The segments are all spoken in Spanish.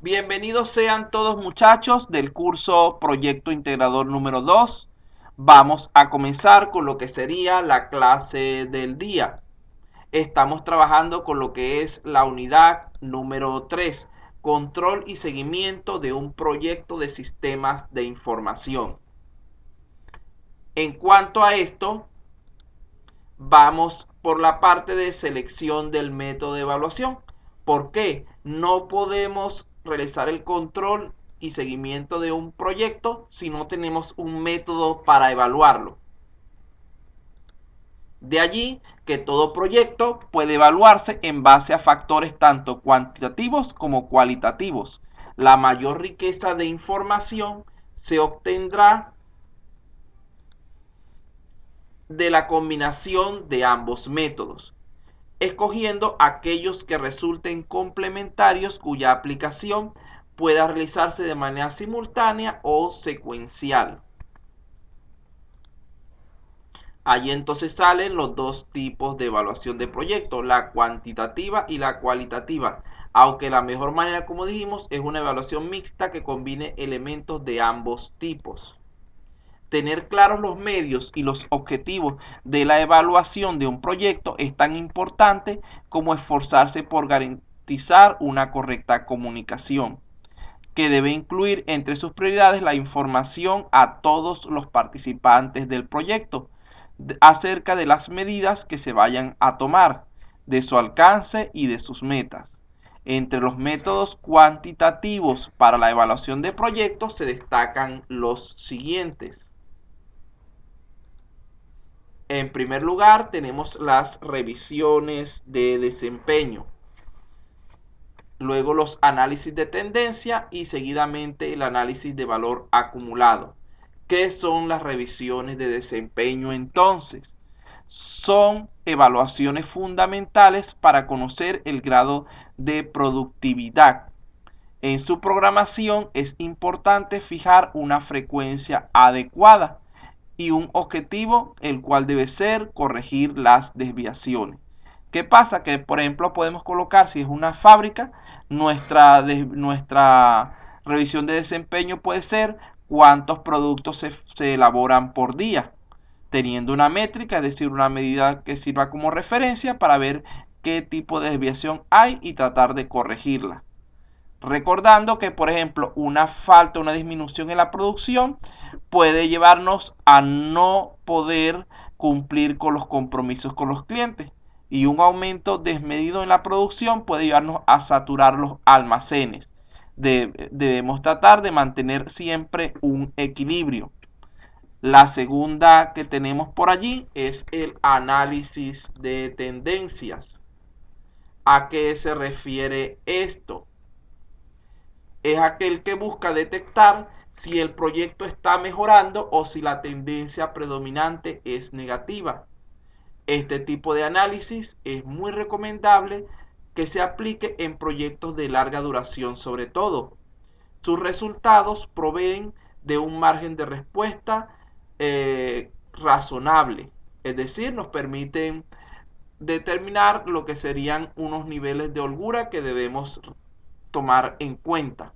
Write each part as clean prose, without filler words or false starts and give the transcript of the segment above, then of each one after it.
Bienvenidos sean todos muchachos del curso Proyecto Integrador número 2. Vamos a comenzar con lo que sería la clase del día. Estamos trabajando con lo que es la unidad número 3, control y seguimiento de un proyecto de sistemas de información. En cuanto a esto, vamos por la parte de selección del método de evaluación. ¿Por qué? No podemos realizar el control y seguimiento de un proyecto si no tenemos un método para evaluarlo. De allí que todo proyecto puede evaluarse en base a factores tanto cuantitativos como cualitativos. La mayor riqueza de información se obtendrá de la combinación de ambos métodos, escogiendo aquellos que resulten complementarios cuya aplicación pueda realizarse de manera simultánea o secuencial. Allí entonces salen los dos tipos de evaluación de proyectos, la cuantitativa y la cualitativa, aunque la mejor manera, como dijimos, es una evaluación mixta que combine elementos de ambos tipos. Tener claros los medios y los objetivos de la evaluación de un proyecto es tan importante como esforzarse por garantizar una correcta comunicación, que debe incluir entre sus prioridades la información a todos los participantes del proyecto acerca de las medidas que se vayan a tomar, de su alcance y de sus metas. Entre los métodos cuantitativos para la evaluación de proyectos se destacan los siguientes. En primer lugar, tenemos las revisiones de desempeño, luego los análisis de tendencia y seguidamente el análisis de valor acumulado. ¿Qué son las revisiones de desempeño entonces? Son evaluaciones fundamentales para conocer el grado de productividad. En su programación es importante fijar una frecuencia adecuada y un objetivo, el cual debe ser corregir las desviaciones. ¿Qué pasa? Que por ejemplo podemos colocar, si es una fábrica, nuestra revisión de desempeño puede ser cuántos productos se elaboran por día, teniendo una métrica, es decir, una medida que sirva como referencia para ver qué tipo de desviación hay y tratar de corregirla. Recordando que, por ejemplo, una falta, una disminución en la producción puede llevarnos a no poder cumplir con los compromisos con los clientes. Y un aumento desmedido en la producción puede llevarnos a saturar los almacenes. Debemos tratar de mantener siempre un equilibrio. La segunda que tenemos por allí es el análisis de tendencias. ¿A qué se refiere esto? Es aquel que busca detectar si el proyecto está mejorando o si la tendencia predominante es negativa. Este tipo de análisis es muy recomendable que se aplique en proyectos de larga duración sobre todo. Sus resultados proveen de un margen de respuesta razonable, es decir, nos permiten determinar lo que serían unos niveles de holgura que debemos tomar en cuenta.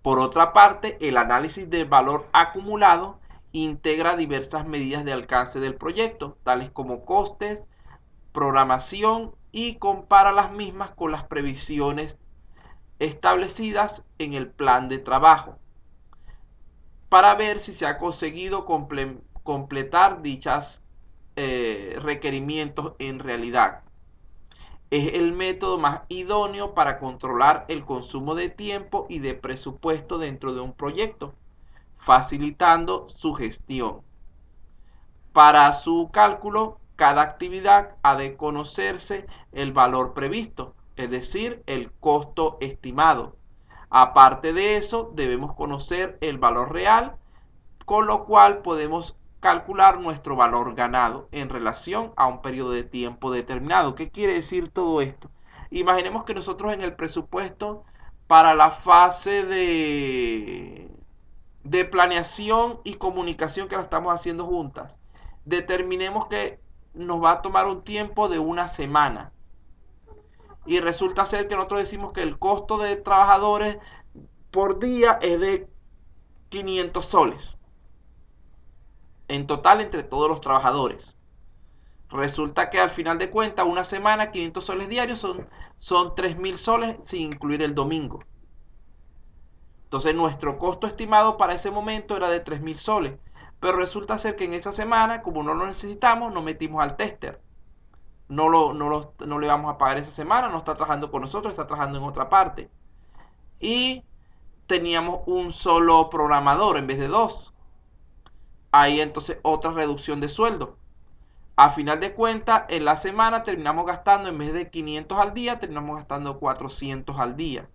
Por otra parte, el análisis del valor acumulado integra diversas medidas de alcance del proyecto, tales como costes, programación y compara las mismas con las previsiones establecidas en el plan de trabajo para ver si se ha conseguido completar dichos requerimientos en realidad. Es el método más idóneo para controlar el consumo de tiempo y de presupuesto dentro de un proyecto, facilitando su gestión. Para su cálculo, cada actividad ha de conocerse el valor previsto, es decir, el costo estimado. Aparte de eso, debemos conocer el valor real, con lo cual podemos calcular nuestro valor ganado en relación a un periodo de tiempo determinado. ¿Qué quiere decir todo esto? Imaginemos que nosotros en el presupuesto para la fase de planeación y comunicación que la estamos haciendo juntas, determinemos que nos va a tomar un tiempo de una semana. Y resulta ser que nosotros decimos que el costo de trabajadores por día es de 500 soles. En total entre todos los trabajadores. Resulta que al final de cuentas, una semana, 500 soles diarios son 3.000 soles sin incluir el domingo. Entonces nuestro costo estimado para ese momento era de 3.000 soles. Pero resulta ser que en esa semana, como no lo necesitamos, nos metimos al tester. No le vamos a pagar esa semana, no está trabajando con nosotros, está trabajando en otra parte. Y teníamos un solo programador en vez de dos. Ahí entonces otra reducción de sueldo. A final de cuentas, en la semana terminamos gastando, en vez de 500 al día, terminamos gastando 400 al día.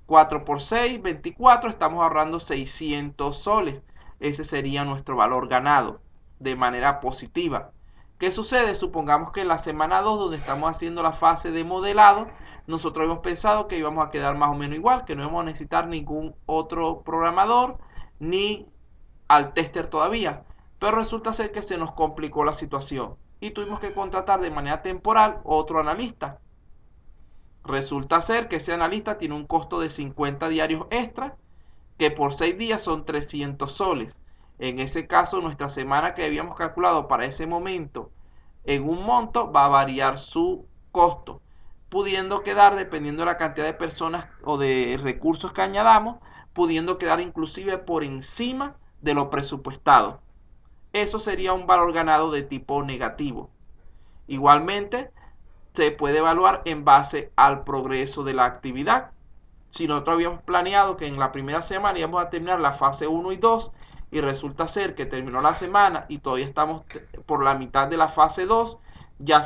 4 por 6, 24, estamos ahorrando 600 soles. Ese sería nuestro valor ganado de manera positiva. ¿Qué sucede? Supongamos que en la semana 2, donde estamos haciendo la fase de modelado, nosotros hemos pensado que íbamos a quedar más o menos igual, que no íbamos a necesitar ningún otro programador ni al tester todavía. Pero resulta ser que se nos complicó la situación y tuvimos que contratar de manera temporal otro analista. Resulta ser que ese analista tiene un costo de 50 diarios extra, que por 6 días son 300 soles. En ese caso, nuestra semana que habíamos calculado para ese momento en un monto va a variar su costo, pudiendo quedar, dependiendo de la cantidad de personas o de recursos que añadamos, pudiendo quedar inclusive por encima de lo presupuestado. Eso sería un valor ganado de tipo negativo. Igualmente, se puede evaluar en base al progreso de la actividad. Si nosotros habíamos planeado que en la primera semana íbamos a terminar la fase 1 y 2 y resulta ser que terminó la semana y todavía estamos por la mitad de la fase 2, ya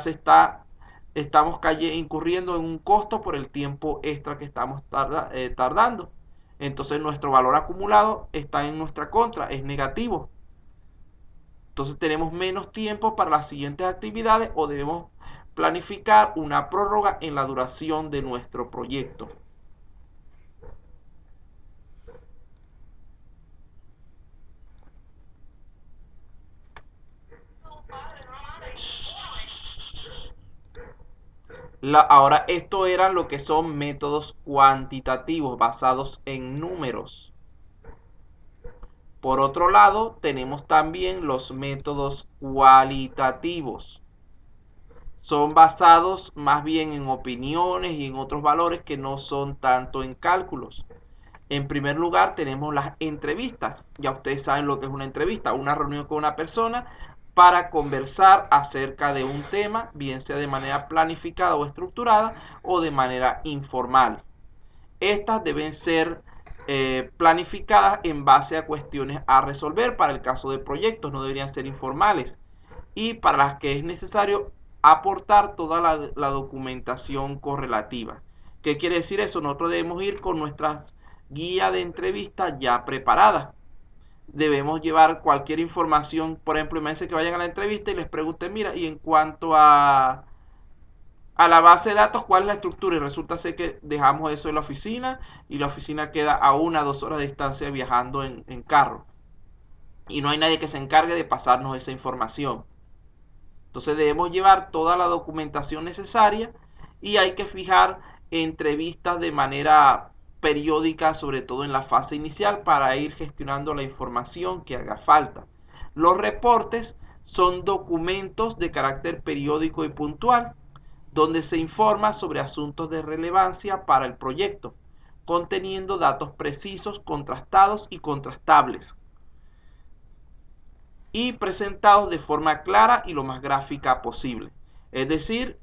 estamos incurriendo en un costo por el tiempo extra que estamos tardando. Entonces nuestro valor acumulado está en nuestra contra, es negativo. Entonces tenemos menos tiempo para las siguientes actividades o debemos planificar una prórroga en la duración de nuestro proyecto. Ahora, esto eran lo que son métodos cuantitativos basados en números. Por otro lado, tenemos también los métodos cualitativos. Son basados más bien en opiniones y en otros valores que no son tanto en cálculos. En primer lugar, tenemos las entrevistas. Ya ustedes saben lo que es una entrevista, una reunión con una persona para conversar acerca de un tema, bien sea de manera planificada o estructurada o de manera informal. Estas deben ser planificadas en base a cuestiones a resolver. Para el caso de proyectos no deberían ser informales, y para las que es necesario aportar toda la documentación correlativa. ¿Qué quiere decir eso? Nosotros debemos ir con nuestras guías de entrevista ya preparadas. Debemos llevar cualquier información, por ejemplo, imagínense que vayan a la entrevista y les pregunten, mira, y en cuanto a la base de datos, ¿cuál es la estructura? Y resulta ser que dejamos eso en la oficina y la oficina queda a 1 o 2 horas de distancia viajando en carro. Y no hay nadie que se encargue de pasarnos esa información. Entonces debemos llevar toda la documentación necesaria y hay que fijar entrevistas de manera periódica, sobre todo en la fase inicial, para ir gestionando la información que haga falta. Los reportes son documentos de carácter periódico y puntual, donde se informa sobre asuntos de relevancia para el proyecto, conteniendo datos precisos, contrastados y contrastables, y presentados de forma clara y lo más gráfica posible. Es decir,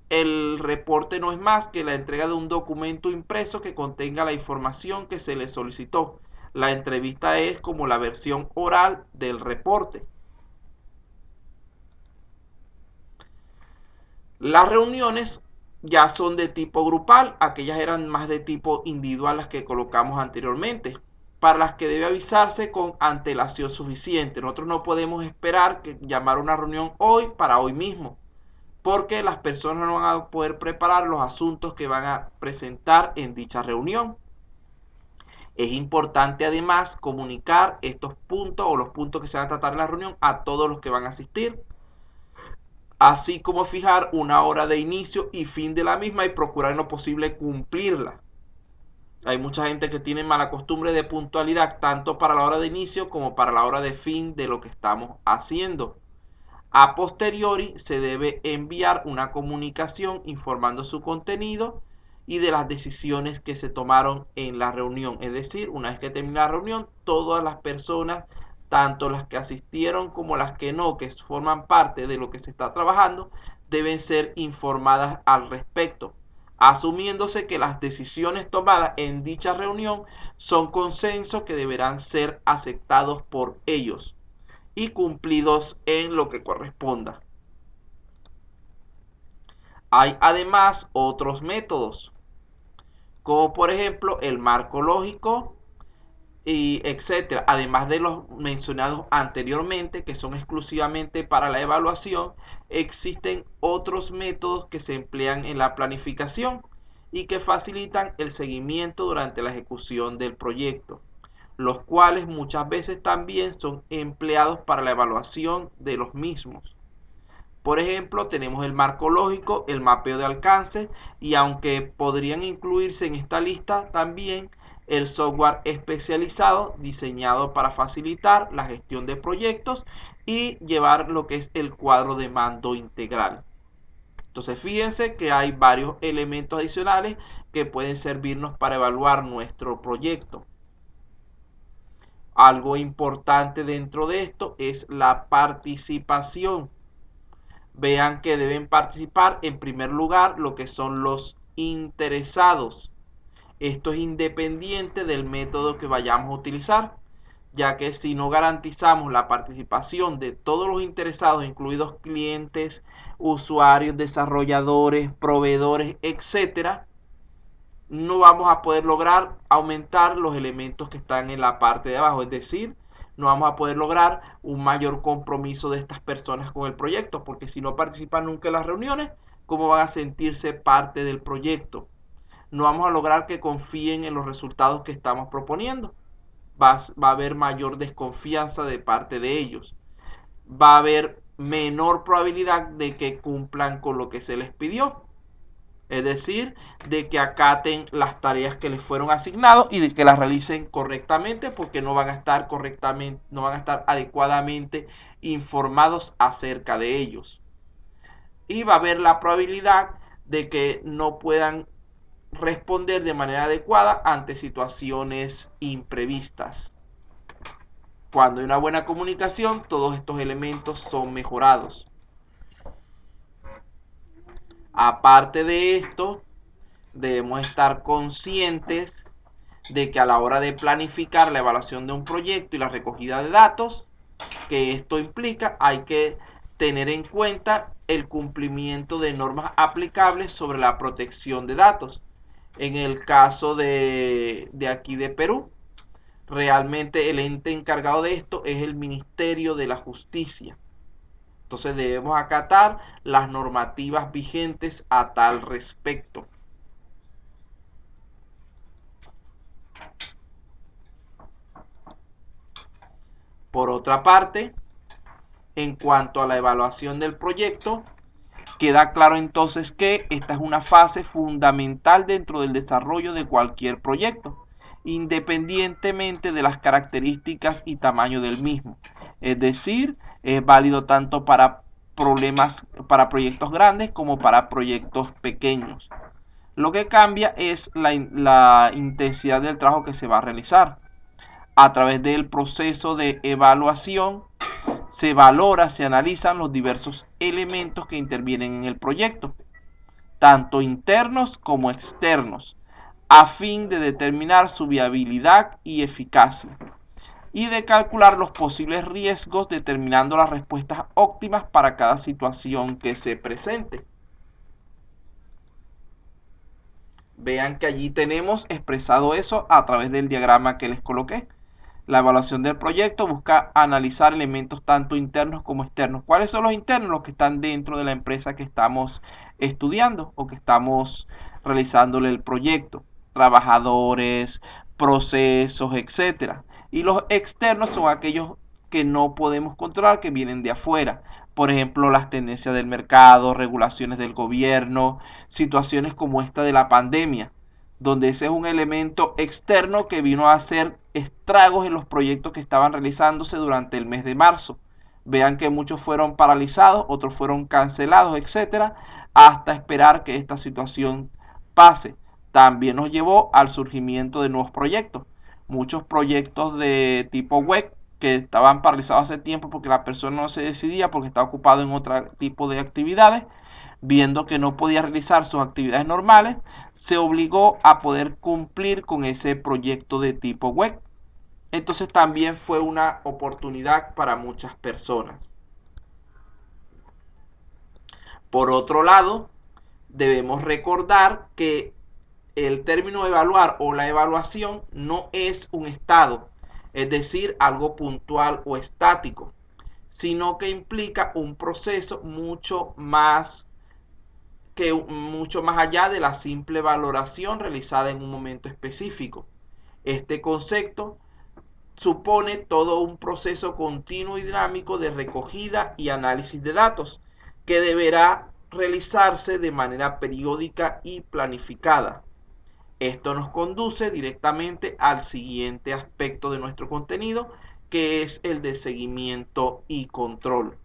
el reporte no es más que la entrega de un documento impreso que contenga la información que se le solicitó. La entrevista es como la versión oral del reporte. Las reuniones ya son de tipo grupal, aquellas eran más de tipo individual, las que colocamos anteriormente, para las que debe avisarse con antelación suficiente. Nosotros no podemos esperar que llamar una reunión hoy para hoy mismo, porque las personas no van a poder preparar los asuntos que van a presentar en dicha reunión. Es importante además comunicar estos puntos o los puntos que se van a tratar en la reunión a todos los que van a asistir. así como fijar una hora de inicio y fin de la misma y procurar en lo posible cumplirla. Hay mucha gente que tiene mala costumbre de puntualidad tanto para la hora de inicio como para la hora de fin de lo que estamos haciendo. A posteriori se debe enviar una comunicación informando su contenido y de las decisiones que se tomaron en la reunión. Es decir, una vez que termina la reunión, todas las personas, tanto las que asistieron como las que no, que forman parte de lo que se está trabajando, deben ser informadas al respecto, asumiéndose que las decisiones tomadas en dicha reunión son consensos que deberán ser aceptados por ellos y cumplidos en lo que corresponda. Hay además otros métodos, como por ejemplo el marco lógico y etcétera, además de los mencionados anteriormente que son exclusivamente para la evaluación. Existen otros métodos que se emplean en la planificación y que facilitan el seguimiento durante la ejecución del proyecto, los cuales muchas veces también son empleados para la evaluación de los mismos. Por ejemplo, tenemos el marco lógico, el mapeo de alcance, y aunque podrían incluirse en esta lista también el software especializado diseñado para facilitar la gestión de proyectos y llevar lo que es el cuadro de mando integral. Entonces fíjense que hay varios elementos adicionales que pueden servirnos para evaluar nuestro proyecto. Algo importante dentro de esto es la participación. Vean que deben participar en primer lugar lo que son los interesados. Esto es independiente del método que vayamos a utilizar, ya que si no garantizamos la participación de todos los interesados, incluidos clientes, usuarios, desarrolladores, proveedores, etcétera, no vamos a poder lograr aumentar los elementos que están en la parte de abajo, es decir, no vamos a poder lograr un mayor compromiso de estas personas con el proyecto, porque si no participan nunca en las reuniones, ¿cómo van a sentirse parte del proyecto? No vamos a lograr que confíen en los resultados que estamos proponiendo. Va a haber mayor desconfianza de parte de ellos. Va a haber menor probabilidad de que cumplan con lo que se les pidió. Es decir, de que acaten las tareas que les fueron asignadas y de que las realicen correctamente, porque no van a estar correctamente, no van a estar adecuadamente informados acerca de ellos. Y va a haber la probabilidad de que no puedan responder de manera adecuada ante situaciones imprevistas. Cuando hay una buena comunicación, todos estos elementos son mejorados. Aparte de esto, debemos estar conscientes de que a la hora de planificar la evaluación de un proyecto y la recogida de datos que esto implica, hay que tener en cuenta el cumplimiento de normas aplicables sobre la protección de datos. En el caso de aquí de Perú, realmente el ente encargado de esto es el Ministerio de la Justicia. Entonces debemos acatar las normativas vigentes a tal respecto. Por otra parte, en cuanto a la evaluación del proyecto, queda claro entonces que esta es una fase fundamental dentro del desarrollo de cualquier proyecto, independientemente de las características y tamaño del mismo. Es decir, es válido tanto para proyectos grandes como para proyectos pequeños. Lo que cambia es la intensidad del trabajo que se va a realizar. A través del proceso de evaluación se valora, se analizan los diversos elementos que intervienen en el proyecto, tanto internos como externos, a fin de determinar su viabilidad y eficacia, y de calcular los posibles riesgos, determinando las respuestas óptimas para cada situación que se presente. Vean que allí tenemos expresado eso a través del diagrama que les coloqué. La evaluación del proyecto busca analizar elementos tanto internos como externos. ¿Cuáles son los internos? Los que están dentro de la empresa que estamos estudiando o que estamos realizándole el proyecto. Trabajadores, procesos, etcétera. Y los externos son aquellos que no podemos controlar, que vienen de afuera. Por ejemplo, las tendencias del mercado, regulaciones del gobierno, situaciones como esta de la pandemia, donde ese es un elemento externo que vino a hacer estragos en los proyectos que estaban realizándose durante el mes de marzo. Vean que muchos fueron paralizados, otros fueron cancelados, etcétera, hasta esperar que esta situación pase. También nos llevó al surgimiento de nuevos proyectos. Muchos proyectos de tipo web que estaban paralizados hace tiempo porque la persona no se decidía porque estaba ocupado en otro tipo de actividades, viendo que no podía realizar sus actividades normales, se obligó a poder cumplir con ese proyecto de tipo web. Entonces también fue una oportunidad para muchas personas. Por otro lado, debemos recordar que el término evaluar o la evaluación no es un estado, es decir, algo puntual o estático, sino que implica un proceso mucho más allá de la simple valoración realizada en un momento específico. Este concepto supone todo un proceso continuo y dinámico de recogida y análisis de datos que deberá realizarse de manera periódica y planificada. Esto nos conduce directamente al siguiente aspecto de nuestro contenido, que es el de seguimiento y control.